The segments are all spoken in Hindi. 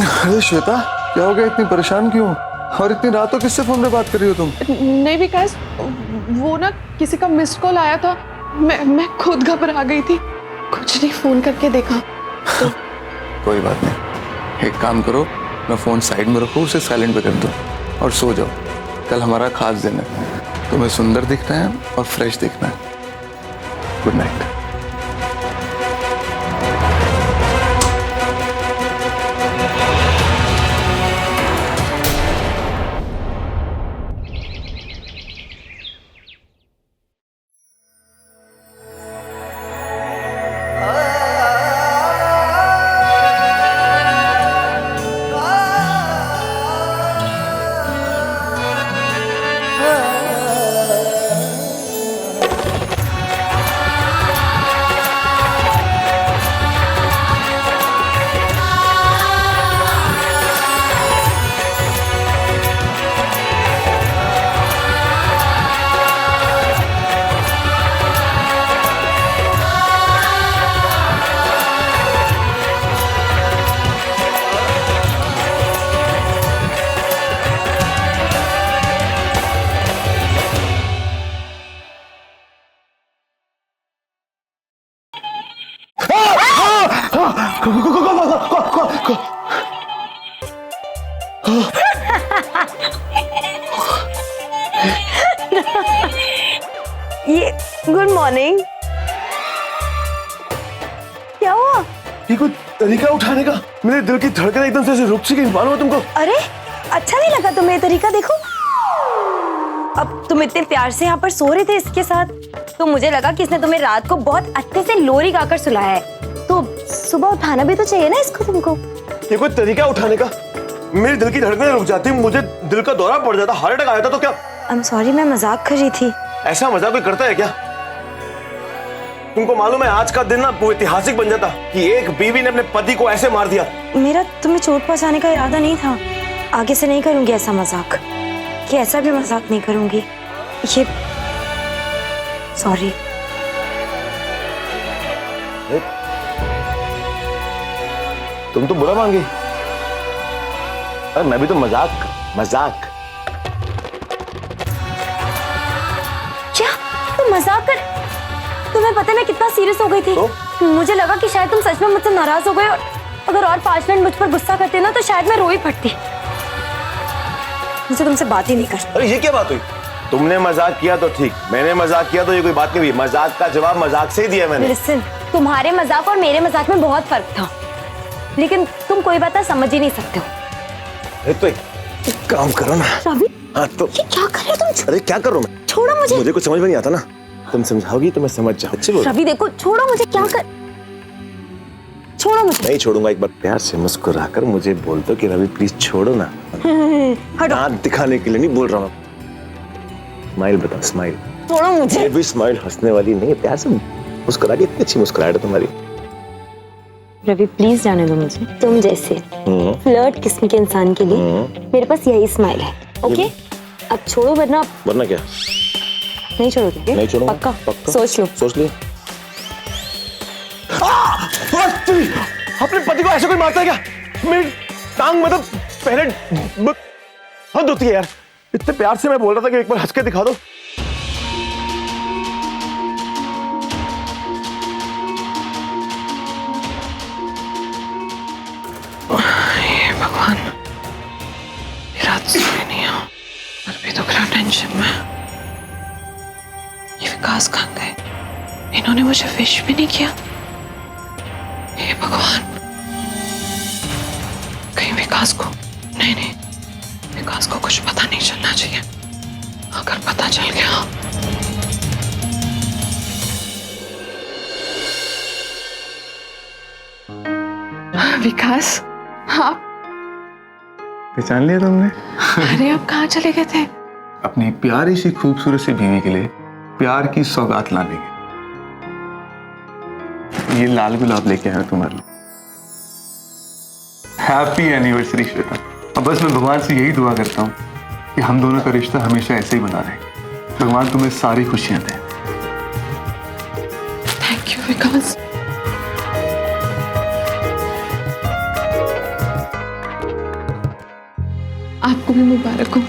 अरे श्वेता, क्या हो गया? इतनी परेशान क्यों? और इतनी रात को किससे फोन पे बात कर रही हो तुम? नहीं विकास, वो ना किसी का मिस्ड कॉल आया था। मैं खुद घबरा गई थी, कुछ नहीं, फोन करके देखा तो। कोई बात नहीं, एक काम करो, मैं फोन साइड में रखूँ, उसे साइलेंट पे कर दो और सो जाओ। कल हमारा खास दिन है, तुम्हें सुंदर दिखना है और फ्रेश दिखना है। Good night. ये गुड मॉर्निंग। क्या हुआ? ये कोई तरीका उठाने का? मेरे दिल की धड़कन एकदम से रुक सी गई, मालूम है तुमको? अरे अच्छा नहीं लगा तुम्हें ये तरीका? देखो, अब तुम इतने प्यार से यहाँ पर सो रहे थे इसके साथ, तो मुझे लगा कि इसने तुम्हें रात को बहुत अच्छे से लोरी गाकर सुलाया है, तो सुबह उठाना भी तो चाहिए ना इसको तुमको। ये कोई तरीका उठाने का? मेरे दिल की धड़कनें रुक जाती, मुझे दिल का दौरा पड़ जाता, हार्ट अटैक आया था तो क्या? आई एम सॉरी, मैं मजाक कर रही थी। ऐसा मजाक कोई करता है क्या? तुमको मालूम है आज का दिन ना वो ऐतिहासिक बन जाता कि एक बीवी ने अपने पति को ऐसे मार दिया। मेरा तुम्हें चोट पहुंचाने का इरादा नहीं था। आगे से नहीं करूंगी ऐसा मजाक, कि ऐसा भी मजाक नहीं करूंगी। ये सॉरी। तुम तो बुरा मान गई। अरे मैं भी तो मजाक। क्या तुम मजाक कर? तुम्हें पता है मैं कितना सीरियस हो गई थी? तो? मुझे लगा कि शायद तुम सच में मुझसे नाराज हो गए, और अगर और 5 मिनट मुझ पर गुस्सा करते ना तो शायद मैं रो ही पड़ती। मुझे तुमसे बात ही नहीं करनी। अरे ये क्या बात हुई? तुमने मजाक किया तो ठीक, मैंने मजाक किया तो ये कोई बात नहीं हुई। मजाक का जवाब मजाक से ही दिया मैंने। लिसन, तुम्हारे मजाक और मेरे मजाक में बहुत फर्क था, लेकिन तुम कोई बात समझ ही नहीं सकते हो। अरे तो एक काम करो ना। रवि, हाँ तो ये क्या कर रहे हो तुम? अरे क्या करूं मैं? छोड़ो मुझे। मुझे कुछ समझ में नहीं आता ना, तुम समझाओगी तो मैं समझ जाऊँ। अच्छी बोल। रवि देखो, छोड़ो मुझे। क्या कर? छोड़ो मुझे। नहीं छोड़ूंगा। एक बार प्यार से मुस्कुराकर मुझे बोल दो कि रवि प्लीज छोड़ो ना। हटो। दांत दिखाने के लिए नहीं बोल रहा हूँ। स्माइल बताओ, स्माइल। छोड़ो मुझे। ये भी स्माइल हंसने वाली नहीं है, प्यार से मुस्कुरा के। इतनी अच्छी मुस्कुराहट है तुम्हारी। रवि प्लीज जाने दो मुझे। तुम जैसे फ्लर्ट किस्म के इंसान के लिए मेरे पास यही स्माइल है। ओके अब छोड़ो, वरना क्या? नहीं छोड़ोगे? नहीं छोड़ूंगा। पक्का? सोच लो। अपने पति को ऐसे कोई मारता है क्या? मेरी टांग मतलब पहले हद होती है यार। इतने प्यार से मैं बोल रहा था कि एक बार हंस के दिखा दो। भगवान, रात सोई नहीं हो और भी तो क्या टेंशन में। ये विकास कहाँ गए? इन्होंने मुझे विश भी नहीं किया। हे भगवान, कहीं विकास को नहीं, विकास को कुछ पता नहीं चलना चाहिए। अगर पता चल गया विकास, आप पहचान लिया तुमने? अरे आप कहाँ चले गए थे? अपनी प्यारी सी खूबसूरत सी बीवी के लिए प्यार की सौगात लाने के। ये लाल गुलाब लेके आया तुम्हारे लिए। Happy anniversary Shweta. अब बस मैं भगवान से यही दुआ करता हूँ कि हम दोनों का रिश्ता हमेशा ऐसे ही बना रहे। भगवान तुम्हें सारी खुशियां दें। थैंक यू विकास। आपको भी मुबारक हो।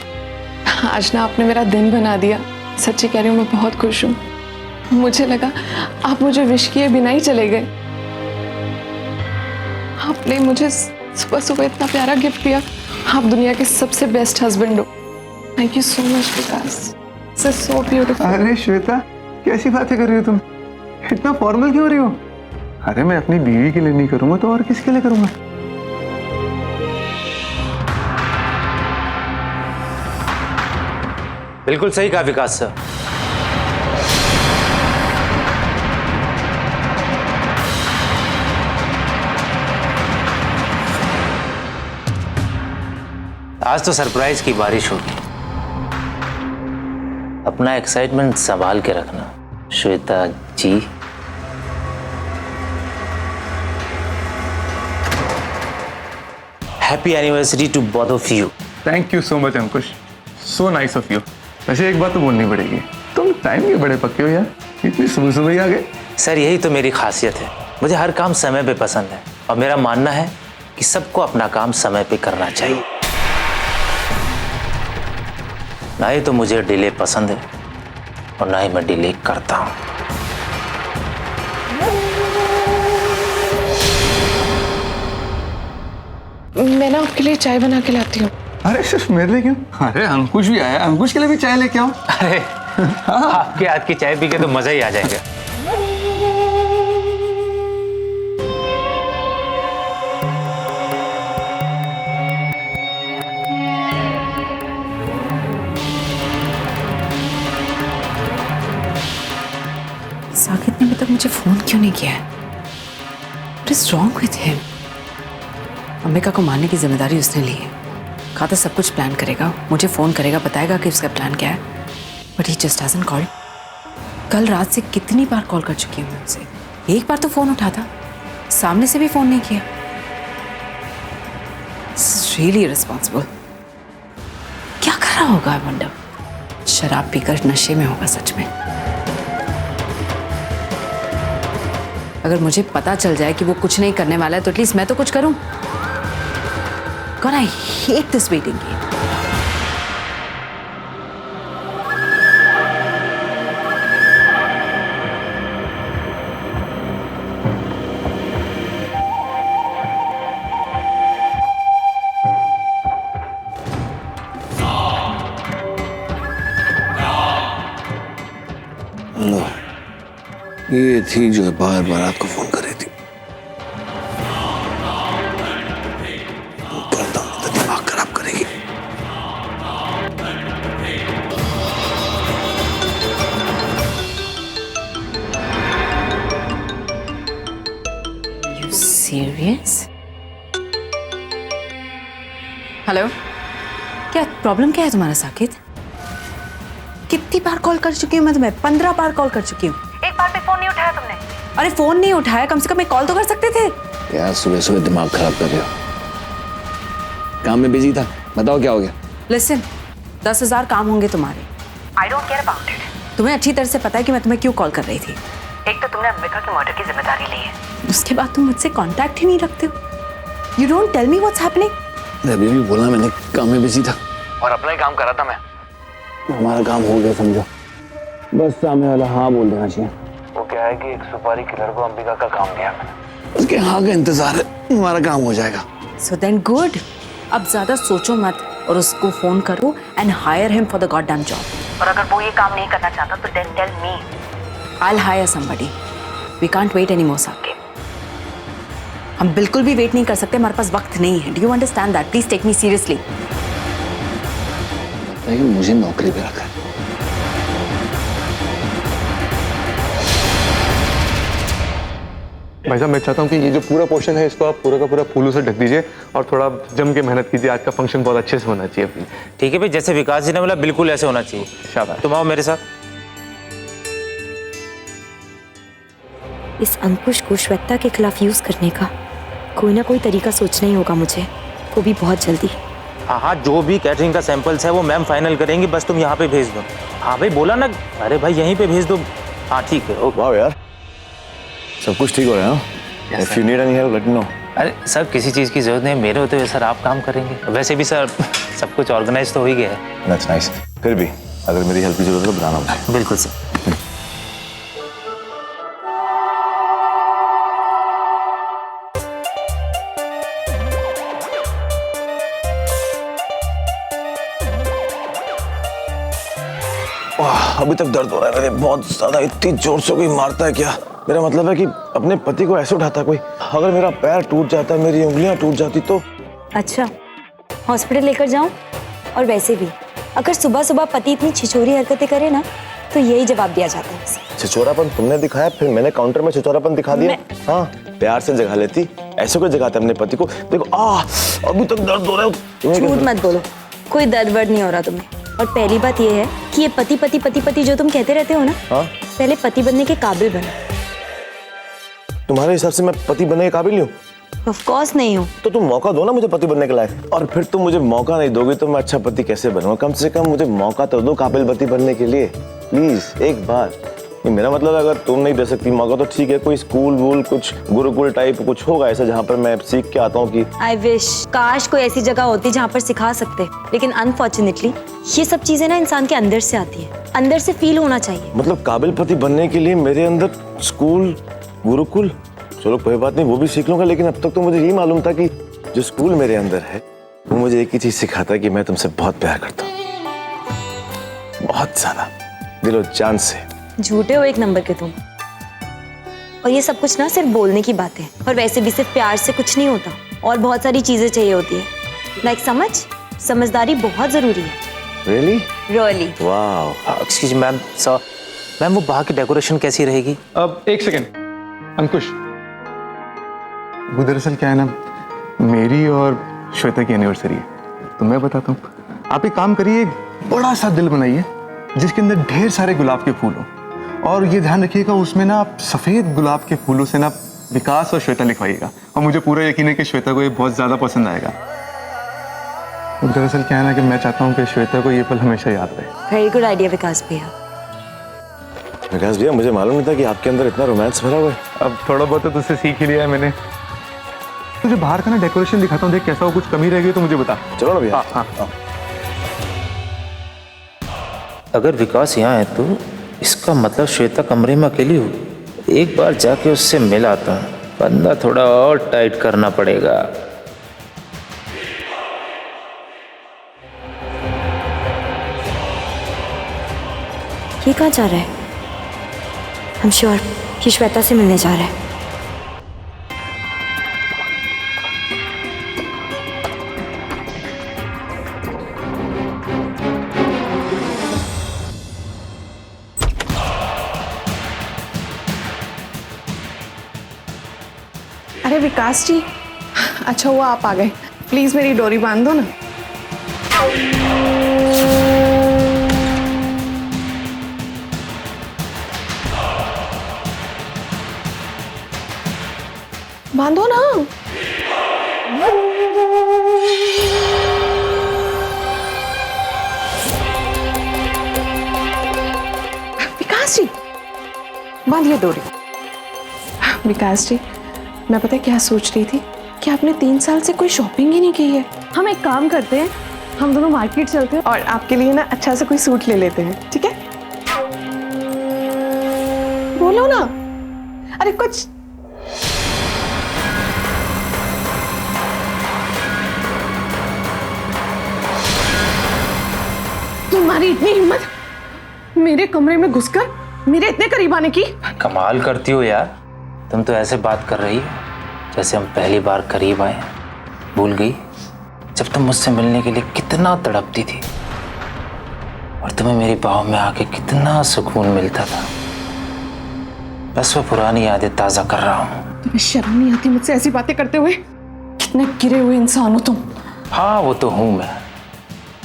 आज ना आपने मेरा दिन बना दिया। सच्ची कह रही हूँ, मैं बहुत खुश हूँ। मुझे लगा आप मुझे विश किए बिना ही चले गए। आपने मुझे सुबह सुबह इतना प्यारा गिफ्ट दिया। आप दुनिया के सबसे बेस्ट हस्बैंड हो। Thank you so much Vikas. It's so beautiful. अरे श्वेता, कैसी बातें कर रही हो तुम? इतना फॉर्मल क्यों हो रही हो? अरे मैं अपनी बीवी के लिए नहीं करूंगा तो और किसके लिए करूंगा? बिल्कुल सही कहा विकास सर। आज तो सरप्राइज की बारिश होगी। अपना एक्साइटमेंट संभाल के रखना Shweta ji. Happy anniversary to both of you. Thank you so much Ankush, so nice of you. वैसे एक बात तो बोलनी पड़ेगी, तुम टाइम के बड़े पक्के हो यार, इतनी सुबह सुबह ही आ गए। सर यही तो मेरी खासियत है, मुझे हर काम समय पे पसंद है और मेरा मानना है कि सबको अपना काम समय पे करना चाहिए। ना ही तो मुझे डिले पसंद है और ना ही मैं डिले करता हूं। मैं ना आपके लिए चाय बना के लाती हूँ। अरे सिर्फ मेरे लिए क्यों? अरे अंकुश भी आया, अंकुश के लिए भी चाय लेके आओ। अरे आपके हाथ की चाय पी के तो मजा ही आ जाएगा। साकिब ने अभी तक मुझे फोन क्यों नहीं किया है? What is wrong with him? Ambika को मारने की जिम्मेदारी उसने ली है। कहा था सब कुछ प्लान करेगा, मुझे फोन करेगा, बताएगा कि उसका प्लान क्या है। But he just hasn't called. कल रात से कितनी बार कॉल कर चुकी हूँ मैं उसे, एक बार तो फोन उठाता, सामने से भी फोन नहीं किया। This is really irresponsible. क्या कर रहा होगा आई वंडर? शराब पीकर नशे में होगा सच में। अगर मुझे पता चल जाए कि वो कुछ नहीं करने वाला है तो एटलीस्ट मैं तो कुछ करूं। God, I hate this waiting game. लो, ये थी जो बार बार आपको फोन कर रही थी। करता हूं तो दिमाग खराब करेगी। You serious? हेलो, क्या प्रॉब्लम क्या है तुम्हारा साकिब? कितनी बार कॉल कर चुकी हूँ मैं तुम्हें? 15 बार कॉल कर चुकी हूँ। एक बार भी फोन नहीं उठाया तुमने। अरे फोन नहीं उठाया, कम से कम एक कॉल तो कर सकते थे। यार सुबह सुबह दिमाग खराब कर रहे हो। काम में बिजी था, बताओ क्या हो गया? लिसन, 10,000 काम होंगे तुम्हारे। I don't care about it. तुम्हें अच्छी तरह से पता है कि मैं तुम्हें क्यों कॉल कर रही थी। एक तो तुमने अंबिका के मर्डर की जिम्मेदारी ली है, उसके बाद तुम मुझसे कांटेक्ट ही नहीं रखते हो। You don't tell me what's happening. अभी भी बोला मैंने, काम में बिजी था और अपना ही काम कर रहा था मैं। हमारा काम हो गया समझो, बस सामने वाला हाँ बोल देना चाहिए। वो क्या है कि एक सुपारी किलर को अंबिका का काम दिया मैंने, उसके हाँ का इंतजार है, हमारा काम हो जाएगा। सो देन गुड, अब ज्यादा सोचो मत और उसको फोन करो and hire him for the goddamn job. और अगर वो ये काम नहीं करना चाहता तो then tell me, I will hire somebody. We can't wait anymore Saqib. हम बिल्कुल भी वेट नहीं कर सकते, हमारे पास वक्त नहीं है। Do you understand that? Please take me seriously. मुझे नौकरी पे रखा है। भाई साहब मैं चाहता हूँ कि ये जो पूरा पोर्शन है इसको आप पूरा का पूरा फूलों से ढक दीजिए और थोड़ा जम के मेहनत कीजिए। आज का फंक्शन बहुत अच्छे से होना चाहिए प्लीज। ठीक है भाई, जैसे विकास जी ने बोला बिल्कुल ऐसे होना चाहिए। शाबाश। तुम आओ मेरे साथ। इस अंकुश को श्वेता के खिलाफ यूज करने का कोई ना कोई तरीका सोचना ही होगा मुझे, वो भी बहुत जल्दी। हाँ हाँ, जो भी कैटरिंग का सैंपल्स है वो मैम फाइनल करेंगी, बस तुम यहाँ पे भेज दो। हाँ भाई बोला ना, अरे भाई यहीं पे भेज दो। हाँ ठीक है, ओके। वाह यार, सब कुछ ठीक हो रहा है। If you need any help, let me know. अरे सर किसी चीज़ की जरूरत नहीं है, मेरे होते हुए सर आप काम करेंगे। वैसे भी सर सब कुछ ऑर्गेनाइज तो हो ही गया है। That's nice. फिर भी अगर मेरी हेल्प की जरूरत है तो बताना मुझे। बिल्कुल सर। अभी तक दर्द हो रहा है मेरे बहुत ज्यादा। इतनी जोर से कोई मारता है क्या? मेरा मतलब है कि अपने पति को ऐसे उठाता कोई। अगर मेरा पैर टूट जाता, मेरी उंगलियां टूट जाती तो? अच्छा, हॉस्पिटल लेकर जाऊं? और वैसे भी अगर सुबह सुबह पति इतनी छिछोरी हरकतें करे ना तो यही जवाब दिया जाता है उसे। छिछोरापन तुमने दिखाया, फिर मैंने काउंटर में छिछोरापन दिखा दिया। हाँ, प्यार से जगा लेती, ऐसे कोई जगाते अपने पति को। देखो अभी तक दर्द हो रहा है। झूठ मत बोलो, कोई दर्द वर्द नहीं हो रहा तुम्हें। और पहली बात ये है कि ये पति पति पति पति जो तुम कहते रहते हो ना, हाँ? पहले पति बनने के काबिल बनो। तुम्हारे हिसाब से मैं पति बनने के काबिल हूँ? ऑफ कोर्स नहीं हूँ। तो तुम मौका दो ना मुझे पति बनने के लायक। और फिर तुम मुझे मौका नहीं दोगे तो मैं अच्छा पति कैसे बनूंगा? कम से कम मुझे मौका तो दो काबिल पति बनने के लिए, प्लीज एक बार। मेरा मतलब है अगर तुम नहीं दे सकती मौका तो ठीक है, कोई स्कूल वूल कुछ गुरुकुल टाइप कुछ होगा ऐसा जहाँ पर मैं सीख के आता हूँ कि। आई विश काश कोई ऐसी जगह होती जहाँ पर सिखा सकते, लेकिन अनफॉर्चुनेटली ये सब चीजें ना इंसान के अंदर से आती है, अंदर से फील होना चाहिए। मतलब काबिल पति बनने के लिए मेरे अंदर स्कूल गुरुकुल, चलो कोई बात नहीं वो भी सीख लूंगा। लेकिन अब तक तो मुझे यही मालूम था कि जो स्कूल मेरे अंदर है वो मुझे एक ही चीज सिखाता है कि मैं तुमसे बहुत प्यार करता हूँ, बहुत ज्यादा, दिलो जान से। झूठे हो एक नंबर के तुम। और ये सब कुछ ना सिर्फ बोलने की बात है, और वैसे भी सिर्फ प्यार से कुछ नहीं होता, और बहुत सारी चीजें चाहिए होती है। लाइक समझदारी बहुत जरूरी है। रियली? रियली। वाह। एक्सक्यूज मैम, सर मैम वो बाहर की डेकोरेशन कैसी रहेगी? अब एक सेकेंड अंकुश, वो दरअसल क्या है ना, मेरी और श्वेता की एनिवर्सरी है, तो मैं बताता हूँ। आप एक काम करिए, एक बड़ा सा दिल बनाइए जिसके अंदर ढेर सारे गुलाब के फूल हो, और ये ध्यान रखिएगा उसमें ना आप सफेद गुलाब के फूलों से ना विकास और श्वेता लिखवाइएगा, और मुझे पूरा यकीन है कि श्वेता को ये बहुत ज्यादा पसंद आएगा। दरअसल क्या है ना कि मैं चाहता हूँ कि श्वेता को ये पल हमेशा याद रहे। वेरी गुड आइडिया विकास भैया। विकास भैया मुझे मालूम नहीं था कि आपके अंदर इतना रोमांस भरा हुआ है। अब थोड़ा बहुत तो तुझसे सीख ही लिया है मैंने। तुझे बाहर का ना डेकोरेशन दिखाता हूँ, देख कैसा हो, कुछ कमी रह गई तो मुझे बता। चलो ना भैया। हाँ। अगर विकास यहाँ है तो इसका मतलब श्वेता कमरे में अकेली हो। एक बार जाके उससे मिल आता हूँ, बंदा थोड़ा और टाइट करना पड़ेगा। ये कहाँ जा रहा है? आई एम श्योर कि श्वेता से मिलने जा रहा है। अरे विकास जी, अच्छा हुआ आप आ गए। प्लीज मेरी डोरी बांध दो ना। बांधो ना। विकास जी, बांधिए डोरी। विकास जी, मैं पता है क्या सोच रही थी कि आपने 3 साल से कोई शॉपिंग ही नहीं की है। हम एक काम करते हैं, हम दोनों मार्केट चलते हैं और आपके लिए ना अच्छा सा कोई सूट ले लेते हैं, ठीक है? बोलो ना। अरे कुछ तुम्हारी इतनी हिम्मत मेरे कमरे में घुसकर मेरे इतने करीब आने की? कमाल करती हो यार, तुम तो ऐसे बात कर रही हो जैसे हम पहली बार करीब आए हैं। भूल गई जब तुम मुझसे मिलने के लिए कितना तड़पती थी और तुम्हें मेरी बाहों में आके कितना सुकून मिलता था। बस वो पुरानी यादें ताज़ा कर रहा हूँ। तुम्हें शर्म नहीं आती मुझसे ऐसी बातें करते हुए? कितने गिरे हुए इंसान हो तुम। हाँ वो तो हूँ मैं,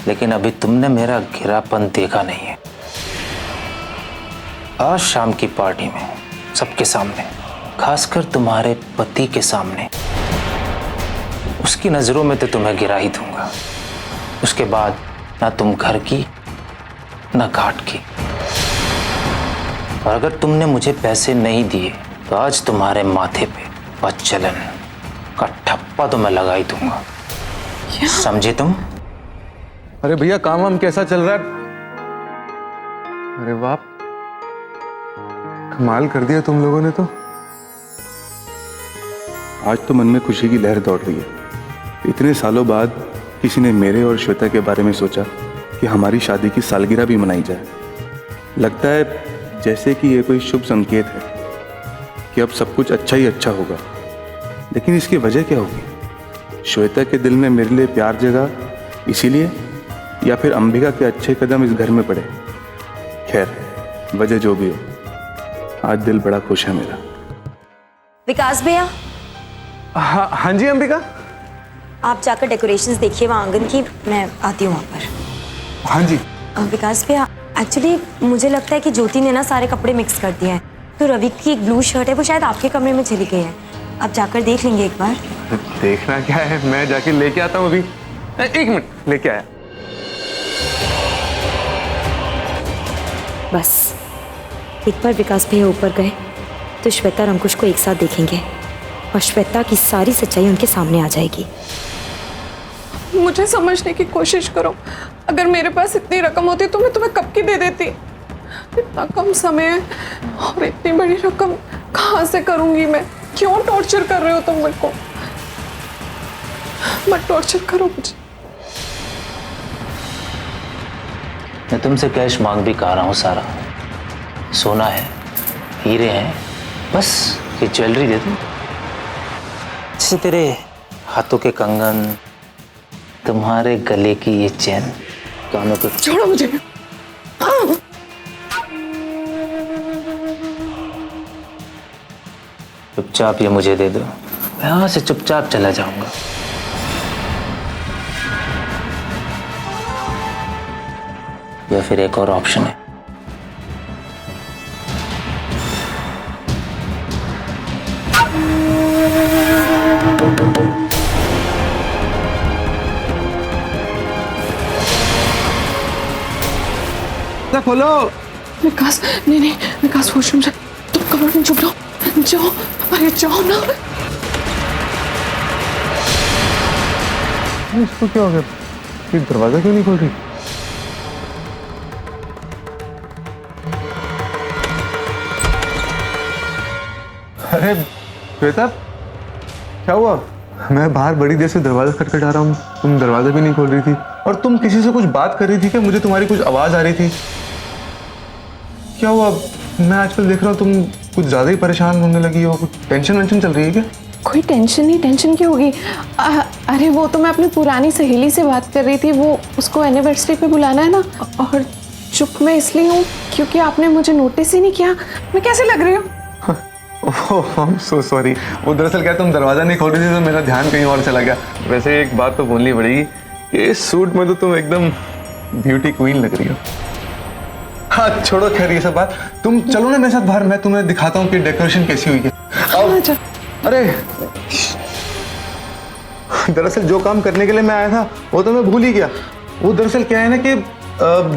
लेकिन अभी तुमने मेरा गिरापन देखा नहीं है। आज शाम की पार्टी में सबके सामने, खासकर तुम्हारे पति के सामने, उसकी नजरों में तो तुम्हें गिरा ही दूंगा। उसके बाद ना तुम घर की ना घाट की। और अगर तुमने मुझे पैसे नहीं दिए तो आज तुम्हारे माथे पे बच्चलन का ठप्पा तो मैं लगा ही दूंगा। समझे तुम? अरे भैया काम वाम कैसा चल रहा है? अरे वाह, कमाल कर दिया तुम लोगों ने तो। आज तो मन में खुशी की लहर दौड़ रही है। इतने सालों बाद किसी ने मेरे और श्वेता के बारे में सोचा कि हमारी शादी की सालगिरह भी मनाई जाए। लगता है जैसे कि ये कोई शुभ संकेत है कि अब सब कुछ अच्छा ही अच्छा होगा। लेकिन इसकी वजह क्या होगी? श्वेता के दिल में मेरे लिए प्यार जगा इसीलिए, या फिर अंबिका के अच्छे कदम इस घर में पड़े? खैर, वजह जो भी हो, आज दिल बड़ा खुश है मेरा। विकास भैया, हाँ जी अंबिका। आप जाकर डेकोरेशंस देखिए वहाँ आंगन की, मैं आती हूँ वहाँ पर। हाँ जी। विकास भैया, एक्चुअली मुझे लगता है कि ज्योति ने ना सारे कपड़े मिक्स कर दिए हैं, तो रवि की एक ब्लू शर्ट है वो शायद आपके कमरे में चली गई है। आप जाकर देख लेंगे एक बार? देखना क्या है, मैं जाके लेके आता हूँ अभी। एक मिनट, लेके आया। बस एक बार विकास भैया ऊपर गए तो श्वेता और अंकुश को एक साथ देखेंगे और श्वेता की सारी सच्चाई उनके सामने आ जाएगी। मुझे समझने की कोशिश करो। अगर मेरे पास इतनी रकम होती तो मैं तुम्हें कब की दे देती। इतना कम समय है और इतनी बड़ी रकम कहाँ से करूंगी मैं? क्यों टॉर्चर कर रहे हो तुम मेरे को? मत टॉर्चर करो मुझे। मैं तुमसे कैश मांग भी कह रहा हूँ सारा। सोना है, हीरे हैं, बस ये ज्वेलरी दे दो। जैसे तेरे हाथों के कंगन, तुम्हारे गले की ये चैन, कानों के। छोड़ो मुझे। चुपचाप ये मुझे दे दो, मैं यहाँ से चुपचाप चला जाऊंगा। या फिर एक और ऑप्शन है, खोलो। विकास, नहीं नहीं विकास, वॉशरूम जा। तुम कमरे में चुप रहो। जाओ, अरे जाओ ना। इसको क्या हो गया? ये दरवाजा क्यों नहीं खोल रही? अरे श्वेता, क्या हुआ? मैं बाहर बड़ी देर से दरवाजा खटखटा रहा हूँ, तुम दरवाजा भी नहीं खोल रही थी। और तुम किसी से कुछ बात कर रही थी क्या? मुझे तुम्हारी कुछ आवाज आ रही थी। क्या हुआ? मैं आजकल देख रहा हूँ तुम कुछ ज्यादा ही परेशान होने लगी हो। कुछ टेंशन वेंशन चल रही है क्या? कोई टेंशन नहीं, टेंशन क्यों होगी? अरे वो तो मैं अपनी पुरानी सहेली से बात कर रही थी। वो उसको एनिवर्सरी पे बुलाना है ना, और चुप मैं इसलिए हूँ क्योंकि आपने मुझे नोटिस ही नहीं किया। मैं कैसे लग रही हूँ? ओह सो सॉरी। वो दरअसल क्या, तुम दरवाजा नहीं खोल रही थी तो मेरा ध्यान कहीं और चला गया। वैसे एक बात तो बोलनी पड़ेगी, इस सूट में तो तुम एकदम ब्यूटी क्वीन लग रही हो। हाँ छोड़ो, खैर ये सब बात। तुम चलो ना मेरे साथ बाहर, मैं तुम्हें दिखाता हूँ कि डेकोरेशन कैसी हुई है। अच्छा। अरे दरअसल जो काम करने के लिए मैं आया था वो तो मैं भूल ही गया। वो दरअसल क्या है ना कि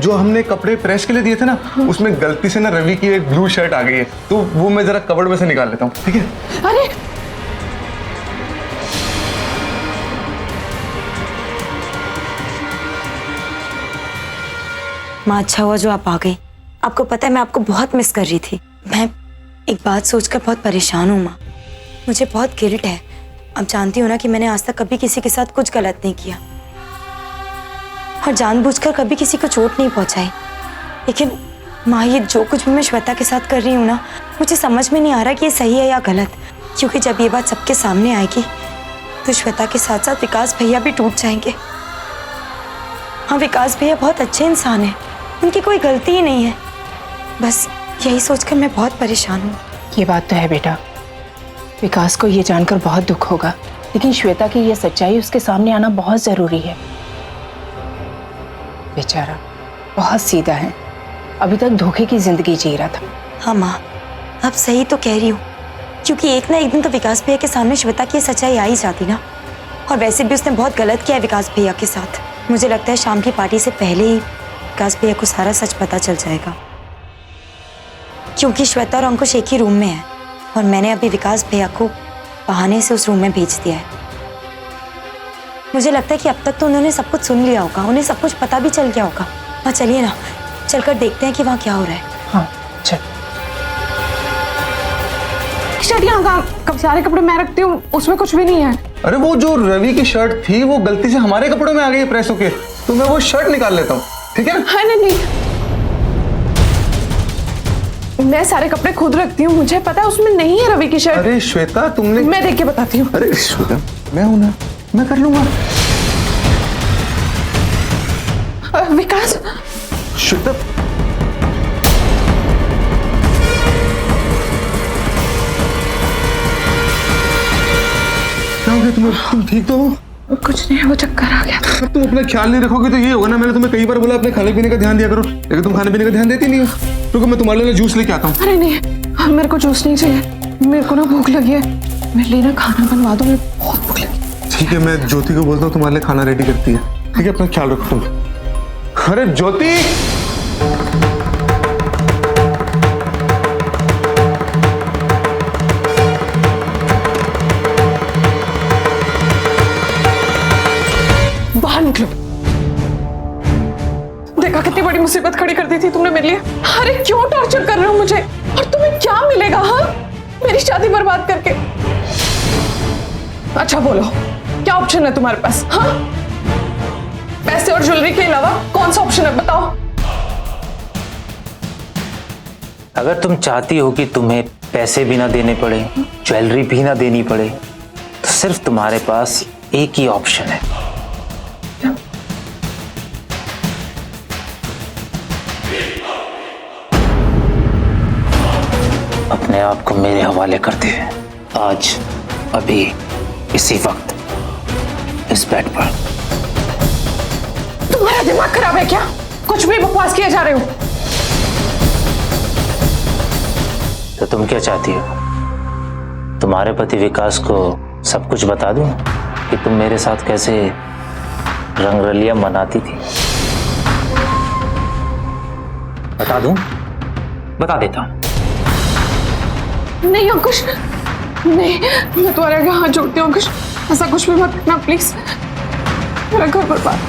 जो हमने कपड़े प्रेस के लिए दिए थे ना, उसमें गलती से ना रवि की एक ब्लू शर्ट आ गई है, तो वो मैं जरा कबर्ड में से निकाल लेता हूँ, ठीक है? अरे माँ, अच्छा हुआ जो आप आ गई। आपको पता है मैं आपको बहुत मिस कर रही थी। मैं एक बात सोचकर बहुत परेशान हूँ माँ, मुझे बहुत गिल्ट है। आप जानती हो ना कि मैंने आज तक कभी किसी के साथ कुछ गलत नहीं किया और जानबूझकर कभी किसी को चोट नहीं पहुंचाई। लेकिन माँ, ये जो कुछ भी मैं श्वेता के साथ कर रही हूँ ना, मुझे समझ में नहीं आ रहा कि ये सही है या गलत। क्योंकि जब ये बात सबके सामने आएगी तो श्वेता के साथ साथ विकास भैया भी टूट जाएंगे। हाँ, विकास भैया बहुत अच्छे इंसान हैं, उनकी कोई गलती ही नहीं है। बस यही सोचकर मैं बहुत परेशान हूँ। ये बात तो है बेटा, विकास को ये जानकर बहुत दुख होगा, लेकिन श्वेता की ये सच्चाई उसके सामने आना बहुत जरूरी है। बेचारा बहुत सीधा है, अभी तक धोखे की जिंदगी जी रहा था। हाँ माँ, आप सही तो कह रही हो, क्योंकि एक ना एक दिन तो विकास भैया के सामने श्वेता की सच्चाई आ ही जाती ना। और वैसे भी उसने बहुत गलत किया है विकास भैया के साथ। मुझे लगता है शाम की पार्टी से पहले ही विकास भैया को सारा सच पता चल जाएगा, क्योंकि श्वेता और अंकुश एक ही रूम में है और मैंने अभी विकास भैया को बहाने से उस रूम में भेज दिया है। मुझे लगता है कि अब तक तो उन्होंने सब कुछ सुन लिया होगा, उन्हें सब कुछ पता भी चल गया होगा। हाँ चलिए ना, चलकर देखते हैं कि वहाँ क्या हो रहा है। हाँ चल। शर्ट यहाँ कहाँ? कब सारे कपड़े मैं रखती हूँ, उसमें कुछ भी नहीं है। अरे वो जो रवि की शर्ट थी वो गलती से हमारे कपड़ों में आ गई प्रेस होके, तो मैं वो शर्ट निकाल लेता हूँ, ठीक है? हाँ नहीं, मैं सारे कपड़े खुद रखती हूँ, मुझे पता है उसमें नहीं है रवि की शर्ट। अरे श्वेता तुमने, मैं देख के बताती हूँ। अरे श्वेता मैं हूं ना, मैं कर लूंगा। विकास, श्वेता क्या हो गया तुम्हें? तुम ठीक तो हो? कुछ नहीं, वो चक्कर आ गया। अब तुम अपना ख्याल नहीं रखोगे तो ये होगा ना, मैंने तुम्हें कई बार बोला अपने खाने पीने का ध्यान दिया करो, लेकिन तुम खाने पीने का ध्यान देती नहीं हो। रुको मैं तुम्हारे लिए जूस लेके आता हूँ। अरे नहीं, मेरे को जूस नहीं चाहिए, मेरे को ना भूख लगी है, मेरे लिए ना खाना बनवा दो, मेरे को बहुत भूख लगी। ठीक है, मैं ज्योति को बोलता हूँ तुम्हारे लिए खाना रेडी करती है, ठीक है? अपना ख्याल रखो तुम। अरे ज्योति, बाहर निकलो। देखा कितनी बड़ी मुसीबत खड़ी कर दी थी तुमने मेरे लिए। अरे क्यों टॉर्चर कर रहे हो मुझे, और तुम्हें क्या मिलेगा? हाँ, मेरी शादी बर्बाद करके। अच्छा बोलो, क्या ऑप्शन है तुम्हारे पास? हाँ, पैसे और ज्वेलरी के अलावा कौन सा ऑप्शन है, बताओ। अगर तुम चाहती हो कि तुम्हें पैसे भी ना देने पड़े, ज्वेलरी भी ना देनी पड़े, तो सिर्फ तुम्हारे पास एक ही ऑप्शन है। अपने आप को मेरे हवाले करते हैं, आज, अभी, इसी वक्त, इस बेड पर। तुम्हारा दिमाग खराब है क्या? कुछ भी बकवास किए जा रहे हो। तो तुम क्या चाहती हो? तुम्हारे पति विकास को सब कुछ बता दूं कि तुम मेरे साथ कैसे रंगरलियां मनाती थी? बता दूं? बता देता हूं। नहीं अंकुश, नहीं, मैं तुम्हारे आगे हाथ जोड़ती हूँ अंकुश, ऐसा कुछ भी मत करना प्लीज, मेरा घर बर्बाद।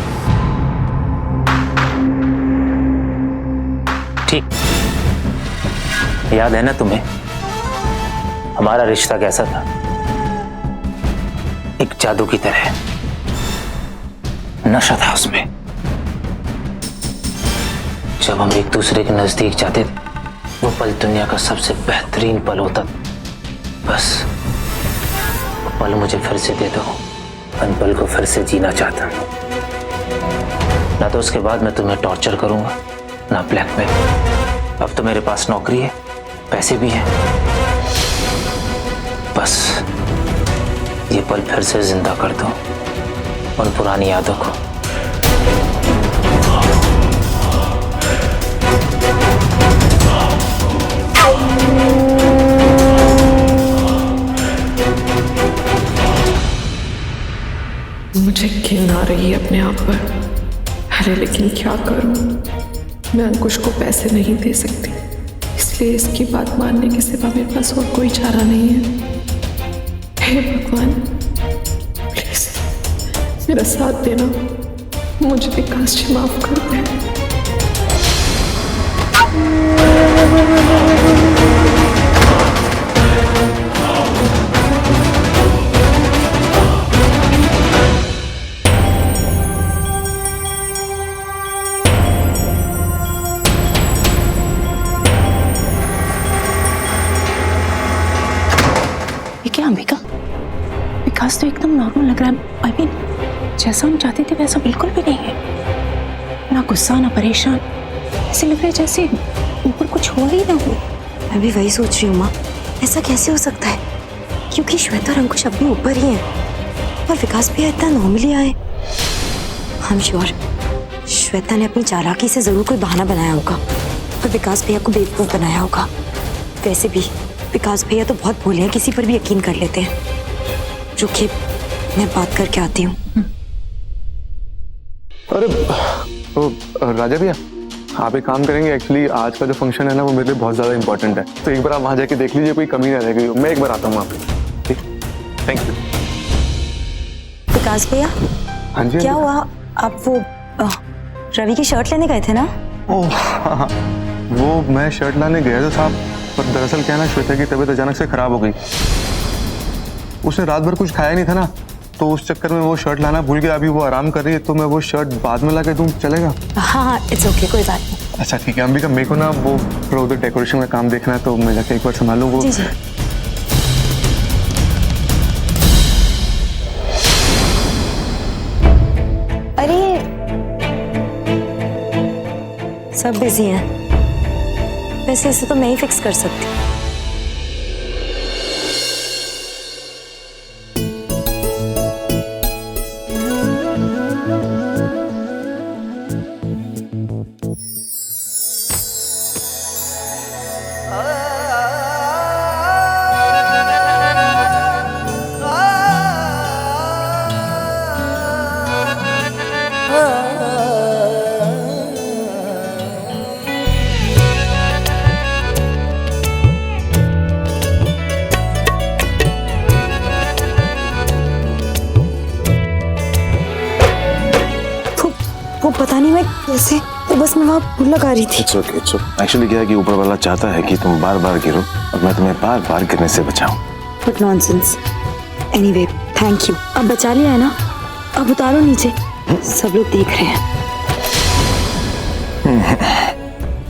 ठीक, याद है ना तुम्हें हमारा रिश्ता कैसा था? एक जादू की तरह, नशा था उसमें। जब हम एक दूसरे के नजदीक जाते थे, वो पल दुनिया का सबसे बेहतरीन पल होता। बस वो पल मुझे फिर से दे दो, उन पल को फिर से जीना चाहता हूं। ना तो उसके बाद मैं तुम्हें टॉर्चर करूंगा, ना ब्लैकमेल। अब तो मेरे पास नौकरी है, पैसे भी हैं। बस ये पल फिर से जिंदा कर दो, उन पुरानी यादों को। मुझे घिन आ रही है अपने आप पर। अरे लेकिन क्या करूं, मैं अंकुश को पैसे नहीं दे सकती, इसलिए इसकी बात मानने के सिवा मेरे पास और कोई चारा नहीं है। हे भगवान, प्लीज मेरा साथ देना, मुझे विकास जी माफ कर दे। क्या अंबिका, विकास तो एकदम नॉर्मल लग रहा है। आई मीन जैसा हम चाहते थे वैसा बिल्कुल भी नहीं है, ना गुस्सा ना परेशान, ऐसे लग रहा है जैसे ऊपर कुछ हुआ ही ना हो। मैं भी वही सोच रही हूँ माँ, ऐसा कैसे हो सकता है? क्योंकि श्वेता और अंकुश अभी ऊपर ही हैं और विकास भी इतना नॉर्मली आए। हम श्योर श्वेता ने अपनी चालाकी से जरूर कोई बहाना बनाया होगा और विकास भैया को बेवकूफ बनाया होगा। वैसे भी विकास भैया तो बहुत भोले हैं, किसी पर भी यकीन कर लेते हैं। रुकिए, मैं बात करके आती हूँ। अरे तो राजा भैया, आप एक काम करेंगे, एक्चुअली आज का जो फंक्शन है ना वो मेरे लिए बहुत ज़्यादा इंपॉर्टेंट है, तो एक बार आप वहाँ जाके देख लीजिए कोई कमी ना रह गई हो। मैं एक बार आता हूँ वहाँ पे। ठीक, थैंक यू। विकास भैया, हाँ जी क्या हुआ? आप वो रवि की शर्ट लेने गए थे ना? ओह हाँ, वो मैं शर्ट लाने गया था साहब, पर दरअसल क्या है ना, श्वेता की तबीयत अचानक से खराब हो गई। उसने रात भर कुछ खाया नहीं था ना, तो उस चक्कर में वो शर्ट लाना भूल गया। अभी वो आराम कर रही है, तो मैं वो शर्ट बाद में ला के दूँ, चलेगा? हाँ, इट्स ओके, कोई बात नहीं। अच्छा ठीक है अंबिका, मेरे को ना वो थोड़ा उधर डेकोरेशन का काम देखना है, तो मैं जाके एक बार संभाल लूँ वो। जी जी। अरे सब बिजी हैं, वैसे इसे तो मैं ही फिक्स कर सकती हूँ। वो पता नहीं मैं कैसे, तो बस मैं वहाँ फूल लगा रही थी। It's okay, it's okay. Actually क्या है कि ऊपर वाला चाहता है कि तुम बार बार गिरो और मैं तुम्हें बार बार गिरने से बचाऊं। But nonsense. Anyway, thank you. अब बचा लिया है ना, अब उतारो नीचे, सब लोग देख रहे हैं।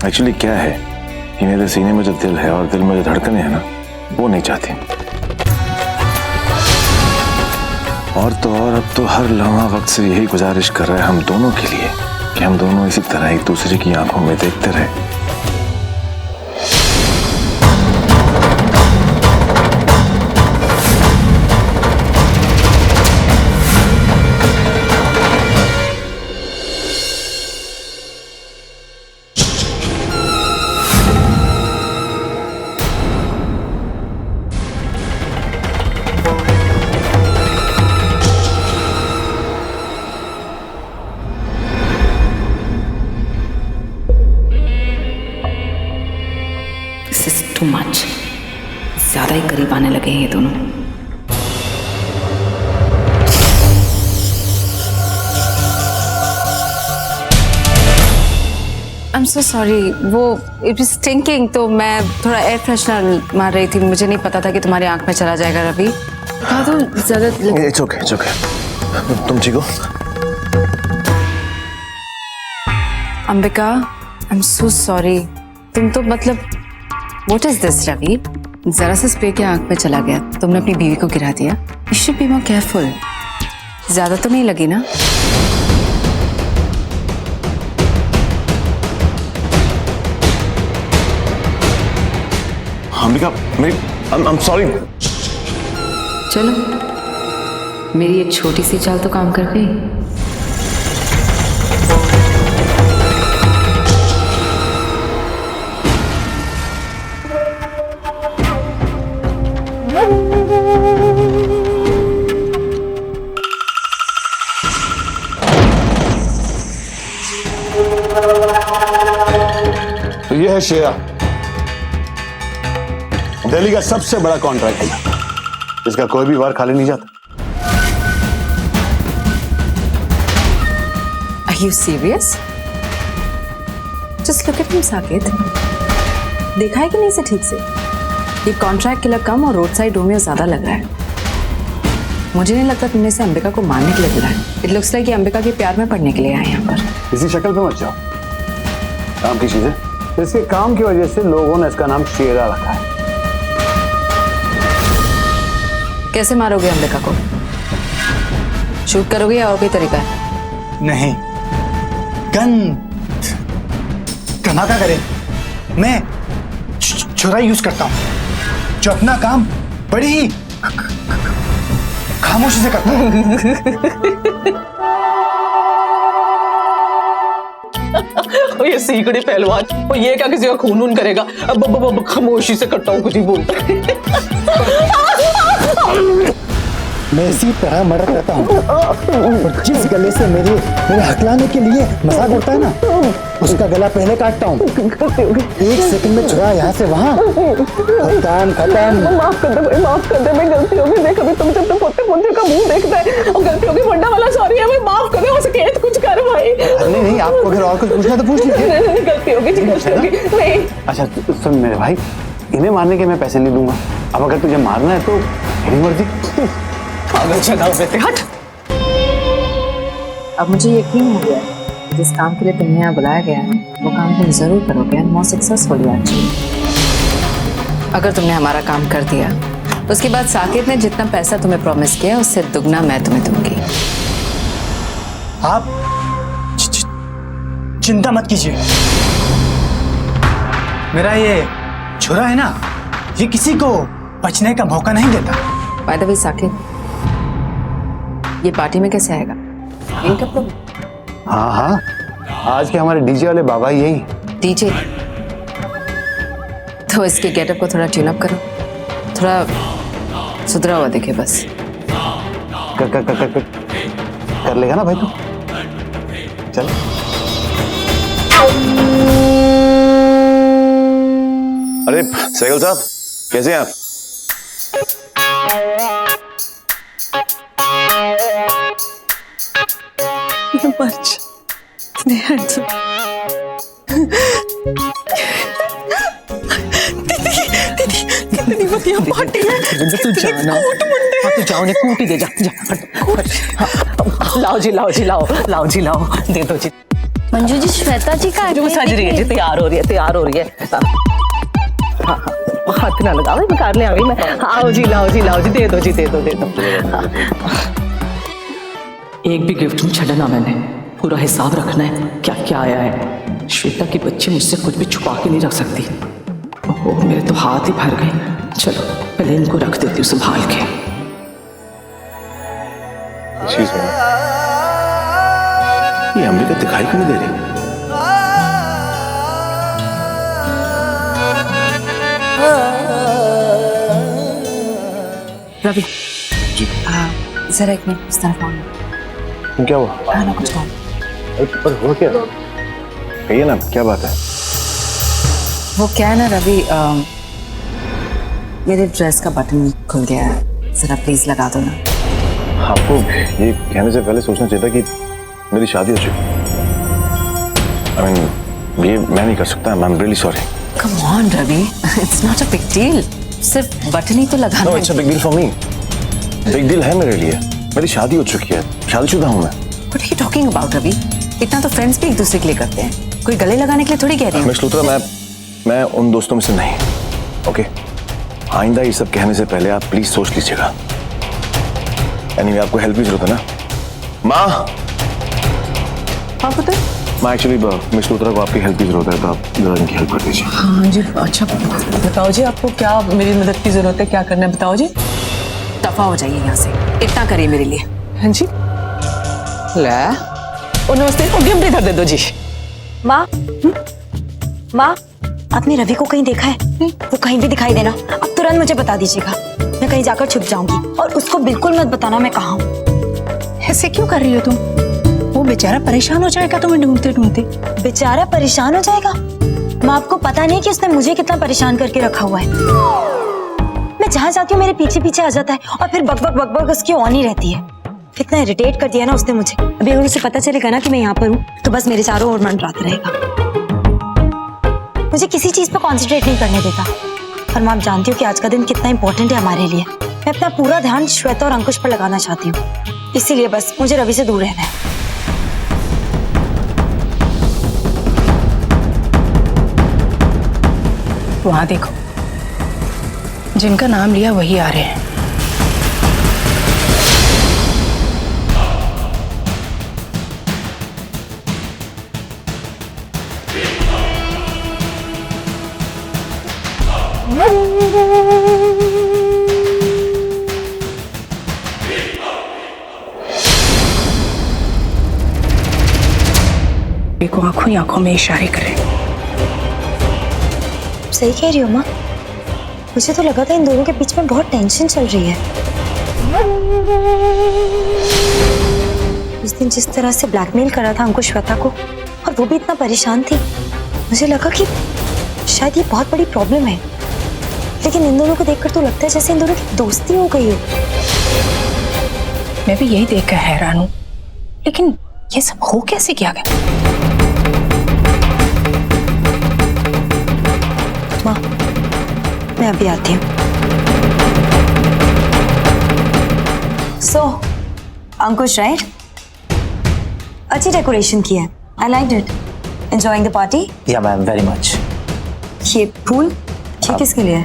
एक्चुअली क्या है कि मेरे सीने में जो दिल है और दिल में जो धड़कने हैं ना, वो नहीं चाहती। और तो और अब तो हर लम्हा वक्त से यही गुजारिश कर रहा है हम दोनों के लिए कि हम दोनों इसी तरह एक दूसरे की आंखों में देखते रहे। टू मच, ज्यादा ही करीब आने लगे हैं ये दोनों। आई एम सो सॉरी, वो इट इज स्टिंकिंग, तो मैं थोड़ा एयर फ्रेशनर मार रही थी। मुझे नहीं पता था कि तुम्हारी आंख में चला जाएगा रवि। हाँ तो ज्यादा इट्स ओके, इट्स ओके। तुम ठीक हो? Ambika, I am so sorry. तुम तो मतलब व्हाट इज दिस रवि? जरा से स्प्रे के आंख में चला गया, तुमने अपनी बीवी को गिरा दिया। You should be more careful. ज्यादा तो नहीं लगी ना? Ambika, I'm sorry। चलो, मेरी ये छोटी सी चाल तो काम कर गई। तो ये है श्रेया, दिल्ली का सबसे बड़ा कॉन्ट्रैक्ट है, इसका कोई भी वार खाली नहीं जाता। Are you serious? Just look at him, Saket. देखा है कि नहीं इसे ठीक से? ये कॉन्ट्रैक्ट किलर कम और रोड साइड रोमियो ज्यादा लग रहा है। मुझे नहीं लगता तुमने इसे अंबिका को मारने के लिए बुलाया। इट लुक्स लाइक कि अंबिका के प्यार में पड़ने के लिए आए यहाँ पर। इसी शक्ल पे मत जाओ, काम की चीजें। इसके काम की वजह से लोगों ने इसका नाम शेरा रखा है। कैसे मारोगे अंबिका को? शूट करोगे या और कोई तरीका है? नहीं, गन धमाका करे। मैं छुरा यूज करता हूं, जो अपना काम बड़ी ही खामोशी से करता हूं। ये सीकड़ी पहलवान, और ये क्या किसी का खून वून करेगा? अब खामोशी से करता हूँ, कुछ ही बोलता है। मैं इसी तरह मर्डर करता हूँ, और जिस गले से मेरे हकलाने के लिए मजाक उड़ता है ना, उसका गला पहले काटता हूँ। एक सेकंड में चुरा यहाँ से वहाँ, खत्म खत्म। माफ कर दे भाई, माफ कर दे, मैं गलती हो गई। देख अभी तुम जब तो पोते मुझे का मुंह देखता है और गलती हो गई। बंडा वाला सॉरी है भाई, माफ कर दे। हो सके तो कुछ कर भाई। नहीं नहीं, आपको अगर और कुछ पूछना तो पूछ लीजिए। नहीं, गलती हो गई जी, गलती हो गई। नहीं अच्छा सुन मेरे भाई, इन्हें मारने के मैं पैसे नहीं दूंगा। अब अगर तुझे मारना है तो मेरी मर्जी। पागल चला बेटे, हट। अब मुझे यकीन हो गया कि जिस काम के लिए तुम्हें यहाँ बुलाया गया है वो काम तुम जरूर करोगे एंड मोर सक्सेसफुली एक्चुअली। अगर तुमने हमारा काम कर दिया उसके बाद साकेत ने जितना पैसा तुम्हें प्रॉमिस किया उससे दुगना मैं तुम्हें दूंगी। आप चिंता मत कीजिए, मेरा ये छुरा है ना, ये किसी को बचने का मौका नहीं देता। बाय द वे साकेत, ये पार्टी में कैसे आएगा? इन कपड़ों में? हाँ हाँ, आज के हमारे डीजे वाले बाबा यही। डीजे? तो इसके गेटअप को थोड़ा ट्यून अप करो, थोड़ा सुधरा हुआ दिखे बस। कर लेगा ना भाई तू? चल। अरे सहगल साहब, कैसे हैं आप? कितनी बढ़िया पार्टी है। तू जाना, हाँ तू जाओ, कूटी दे, जा जा। लाओ जी, लाओ जी, लाओ, लाओ जी, लाओ, दे दो जी। मंजू जी, श्वेता जी का जो सज रही है जी, तैयार हो रही है, तैयार हो रही है। हाँ हाँ, हाथ ना लगाओ, मैं कार ले आ गई मैं। आओ जी, लाओ जी, लाओ जी, दे दो जी, दे दो, दे दो। एक भी गिफ्ट नहीं छड़ना, मैंने पूरा हिसाब रखना है क्या क्या आया है। श्वेता की बच्ची मुझसे कुछ भी छुपा के नहीं रख सकती। ओहो, मेरे तो हाथ ही भर गए। चलो पहले इनको रख देती हूँ संभाल के। ये अम्बिका दिखाई क्यों नहीं दे रही? रवि जी जरा एक मिनट इस तरफ आओ। क्या हुआ? हाँ ना, कुछ काम। पर हुआ क्या? कहिए ना, क्या बात है? वो क्या है ना रवि, मेरे ड्रेस का बटन खुल गया है, जरा प्लीज लगा दो ना। आपको ये कहने से पहले सोचना चाहिए था कि मेरी शादी हो चुकी। I mean, ये मैं नहीं कर सकता। I am really sorry. Come on Ravi, it's not a big deal, सिर्फ बटन ही तो लगाना नो, है। It's a big deal for me. Big deal है मेरे लिए। मेरी शादी हो चुकी है, शादीशुदा हूँ मैं। What are you talking about Ravi? इतना तो फ्रेंड्स भी एक दूसरे के लिए करते हैं, कोई गले लगाने के लिए थोड़ी कह रही है। मिस लूथरा, मैं उन दोस्तों में से नहीं। ओके, आइंदा ये सब कहने से पहले आप प्लीज सोच लीजिएगा। एनीवे, आपको हेल्प की जरूरत है ना? माँ, हाँ पुत्र। माँ एक्चुअली मिस लूथरा को आपकी हेल्प की जरूरत है, तो आप जरा इनकी हेल्प कर दीजिए। हाँ जी, अच्छा बताओ जी, आपको क्या मेरी मदद की जरूरत है, क्या करना है बताओ जी। दफा हो जाइए यहाँ से, इतना करिए मेरे लिए। हाँ जी, ले और नमस्ते, और गिफ्ट इधर दे दो जी। माँ, माँ, आपने रवि को कहीं देखा है? वो कहीं भी दिखाई देना, अब तुरंत मुझे बता दीजिएगा। मैं कहीं जाकर छुप जाऊंगी और उसको बिल्कुल मत बताना मैं कहाँ हूँ। ऐसे क्यों कर रही हो तुम? वो बेचारा परेशान हो जाएगा तुम्हें ढूंढते ढूंढते। बेचारा परेशान हो जाएगा? माँ, आपको पता नहीं कि उसने मुझे कितना परेशान करके रखा हुआ है। मैं जहाँ जाती हूँ मेरे पीछे पीछे आ जाता है और फिर बक बक बक बक उसकी ऑन ही रहती है। कितना इरिटेट कर दिया ना उसने मुझे। अभी अगर उसे पता चलेगा ना कि मैं यहाँ पर हूँ तो बस मेरे चारों ओर मंडराता रहेगा, मुझे किसी चीज पर कॉन्सेंट्रेट नहीं करने देता। और मैं आप जानती हूँ कि आज का दिन कितना इंपॉर्टेंट है हमारे लिए। मैं अपना पूरा ध्यान श्वेता और अंकुश पर लगाना चाहती हूँ, इसीलिए बस मुझे रवि से दूर रहना है। वहां देखो, जिनका नाम लिया वही आ रहे हैं। को आंखों ही आंखों में इशारे करें। सही कह रही हो माँ, मुझे तो लगा था इन दोनों के बीच में बहुत टेंशन चल रही है। उस दिन जिस तरह से ब्लैकमेल करा था अंकुश श्वेता को, और वो भी इतना परेशान थी। मुझे लगा कि शायद ये बहुत बड़ी प्रॉब्लम है, लेकिन इन दोनों को देखकर तो लगता है जैसे इन दोनों की दोस्ती हो गई हो। मैं भी यही देखकर हैरान हूँ, लेकिन ये सब हो कैसे किया गया? माँ, मैं अभी आती हूँ। सो अंकुश, राइट? अच्छी डेकोरेशन की है। I liked it. Enjoying the party? या मैम, वेरी मच। ये फूल ये किसके लिए है?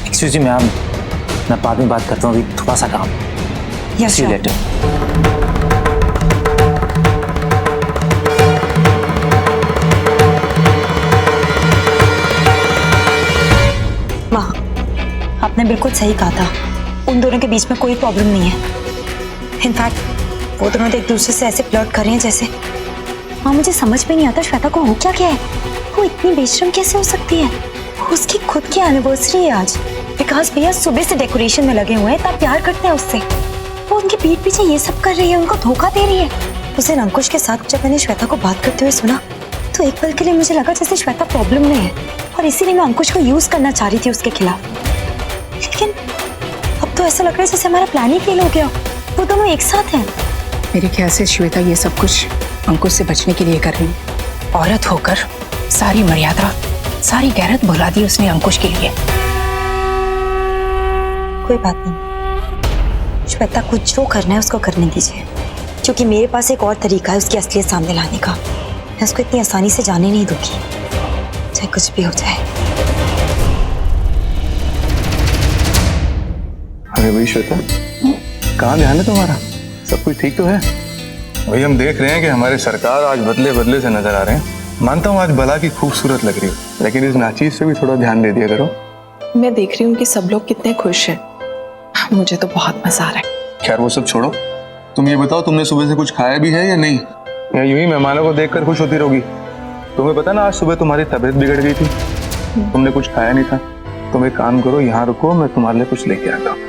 एक्सक्यूज मी मैम, मैं बाद में बात करता हूँ, अभी थोड़ा सा काम। Yes, See you sure. later. माँ, आपने बिल्कुल सही कहा था, उन दोनों के बीच में कोई प्रॉब्लम नहीं है। इनफैक्ट वो दोनों तो एक दूसरे से ऐसे फ्लर्ट कर रहे हैं जैसे। माँ, मुझे समझ में नहीं आता श्वेता को हो क्या गया है। वो इतनी बेशरम कैसे हो सकती है? उसकी खुद की एनिवर्सरी है आज। विकास भैया सुबह से डेकोरेशन में लगे हुए हैं, तब प्यार करते हैं उससे। वो उनके पीठ पीछे ये सब कर रही है, उनको धोखा दे रही है। उस दिन अंकुश के साथ जब मैंने श्वेता को बात करते हुए सुना, तो एक पल के लिए मुझे लगा जैसे श्वेता प्रॉब्लम में है और इसीलिए मैं अंकुश को यूज करना चाह रही थी उसके खिलाफ। लेकिन अब तो ऐसा लग रहा है जैसे हमारा प्लान ही फेल हो गया। वो दोनों एक साथ हैं। मेरे ख्याल से श्वेता ये सब कुछ अंकुश से बचने के लिए कर रही है। औरत होकर सारी मर्यादा, सारी गैरत भुला दी उसने अंकुश के लिए। कोई बात नहीं, श्वेता को जो करना है उसको करने दीजिए, क्योंकि मेरे पास एक और तरीका है उसकी असलियत सामने लाने का। मैं उसको इतनी आसानी से जाने नहीं दूंगी, चाहे कुछ भी हो जाए। अरे भाई श्वेता, कहाँ ध्यान है तुम्हारा? सब कुछ ठीक तो है? वही हम देख रहे हैं कि हमारे सरकार आज बदले बदले से नजर आ रहे हैं। मानता हूँ आज भला की खूबसूरत लग रही हो, लेकिन इस नाचीज से भी थोड़ा ध्यान दे दिया करो। मैं देख रही हूँ कि सब लोग कितने खुश हैं। मुझे तो बहुत मजा आ रहा है। खैर वो सब छोड़ो, तुम ये बताओ तुमने सुबह से कुछ खाया भी है या नहीं, या यूं ही मेहमानों को देखकर खुश होती रहोगी? तुम्हें पता ना आज सुबह तुम्हारी तबीयत बिगड़ गई थी, तुमने कुछ खाया नहीं था। तुम एक काम करो, यहाँ रुको, मैं तुम्हारे लिए कुछ लेके आता हूँ।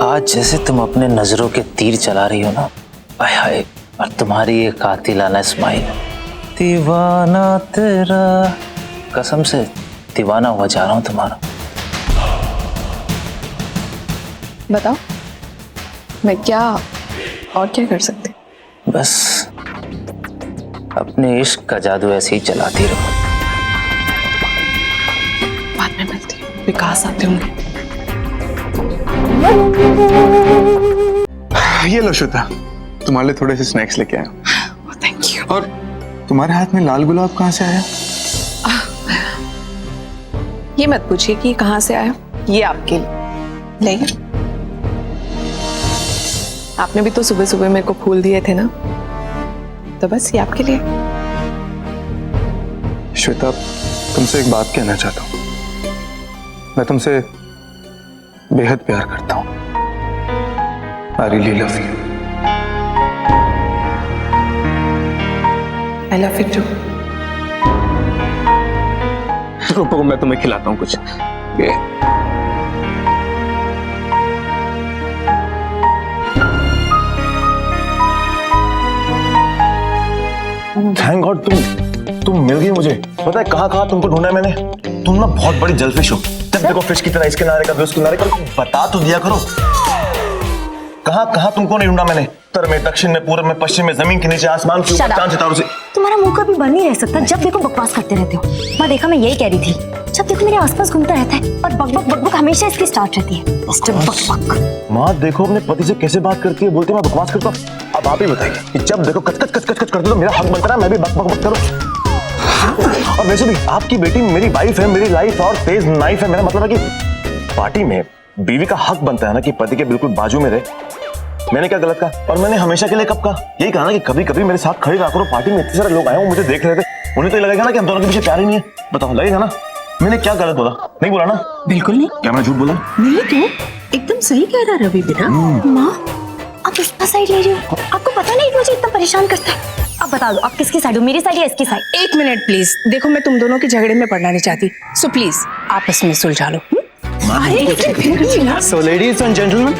आज जैसे तुम अपने नजरों के तीर चला रही हो ना, आय हाय, और तुम्हारी ये कातिलाना स्माइल, दीवाना तेरा, कसम से दीवाना हुआ जा रहा हूं तुम्हारा। बताओ मैं क्या और क्या कर सकती? बस अपने इश्क का जादू ऐसे ही चलाती रहो। बाद में मिलती हूँ, विकास आते होंगे। ये लो श्वेता, तुम्हारे लिए थोड़े से स्नैक्स लेके आया हूँ। Thank you. और तुम्हारे हाथ में लाल गुलाब कहाँ से आया? ये मत पूछिए कि कहाँ से आया, ये आपके लिए। ले, आपने भी तो सुबह सुबह मेरे को फूल दिए थे ना, तो बस ये आपके लिए। श्वेता, तुमसे एक बात कहना चाहता हूँ। मैं तुमसे बेहद प्यार करता हूँ। I really love you. I love you too. रुको, मैं तुम्हें खिलाता हूँ कुछ। ये थैंक गॉड तुम मिल गई मुझे। पता है कहाँ कहाँ तुमको ढूंढा है मैंने। तुम ना बहुत बड़ी जलफिश हो। जब देखो फिश की तरह इसके किनारे कभी उस किनारे कभी, बता तो दिया करो कहाँ कहाँ तुमको नहीं ढूंढा मैंने। उत्तर में, दक्षिण में, पूर्व में, पश्चिम में, जमीन के नीचे, आसमान के ऊपर, चांद सितारों से। तुम्हारा मुंह कभी बंद नहीं रह सकता। जब देखो बकवास करते रहते हो। मैं देखा, मैं यही कह रही थी, जब देखो मेरे आसपास घूमता रहता है और बक हमेशा इसकी स्टार्ट रहती है। मिस्टर बक। माँ देखो अपने पति से कैसे बात करती है, बोलती है मैं बकवास करता हूँ। अब आप ही बताइए कि जब देखो कच कच करते तो मेरा हक बनता है मैं भी बक करूँ। और वैसे भी आपकी बेटी मेरी वाइफ है, मेरी लाइफ और तेज नाइफ है। मेरा मतलब है कि पार्टी में बीवी का हक बनता है ना कि पति के बिल्कुल बाजू में रहे। मैंने क्या गलत कहा? और मैंने हमेशा के लिए कब कहा? यही कहा ना कि कभी कभी मेरे साथ खड़े रहा करो। पार्टी में इतने सारे लोग आए हो, मुझे देख रहे थे, उन्हें तो ये लगेगा ना कि हम दोनों के पीछे प्यार ही नहीं है। बताओ, लगेगा ना? मैंने क्या गलत बोला? नहीं बोला ना? बिल्कुल नहीं। क्या मैं झूठ बोला? नहीं तो एकदम सही कह रहा रवि बेटा। माँ, आप इसका साइड ले रही हो? आपको पता नहीं मुझे इतना परेशान करता है। अब बता दो, आप किसकी साइड हो, मेरी साइड या इसकी साइड? एक मिनट प्लीज, देखो मैं तुम दोनों के झगड़े में पड़ना नहीं चाहती, सो प्लीज आपस में सुलझा लो। अरे लेकिन फिर भी ना। सो लेडीज एंड जेंटलमैन,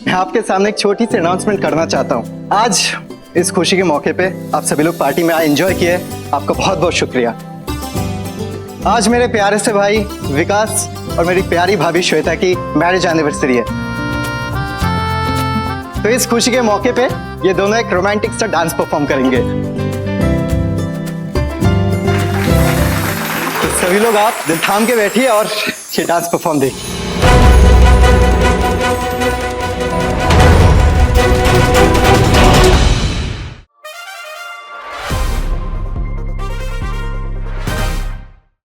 मैं आपके सामने एक छोटी सी अनाउंसमेंट करना चाहता हूँ। आज इस खुशी के मौके पे आप सभी लोग पार्टी में आए, एंजॉय किए, आपका बहुत बहुत शुक्रिया। आज मेरे प्यारे से भाई विकास और मेरी प्यारी भाभी श्वेता की मैरिज एनिवर्सरी है। तो इस खुशी के मौके पे ये दोनों एक रोमांटिक सा डांस परफॉर्म करेंगे। तो सभी लोग आप दिल थाम के बैठिए और ये डांस परफॉर्म देखिए।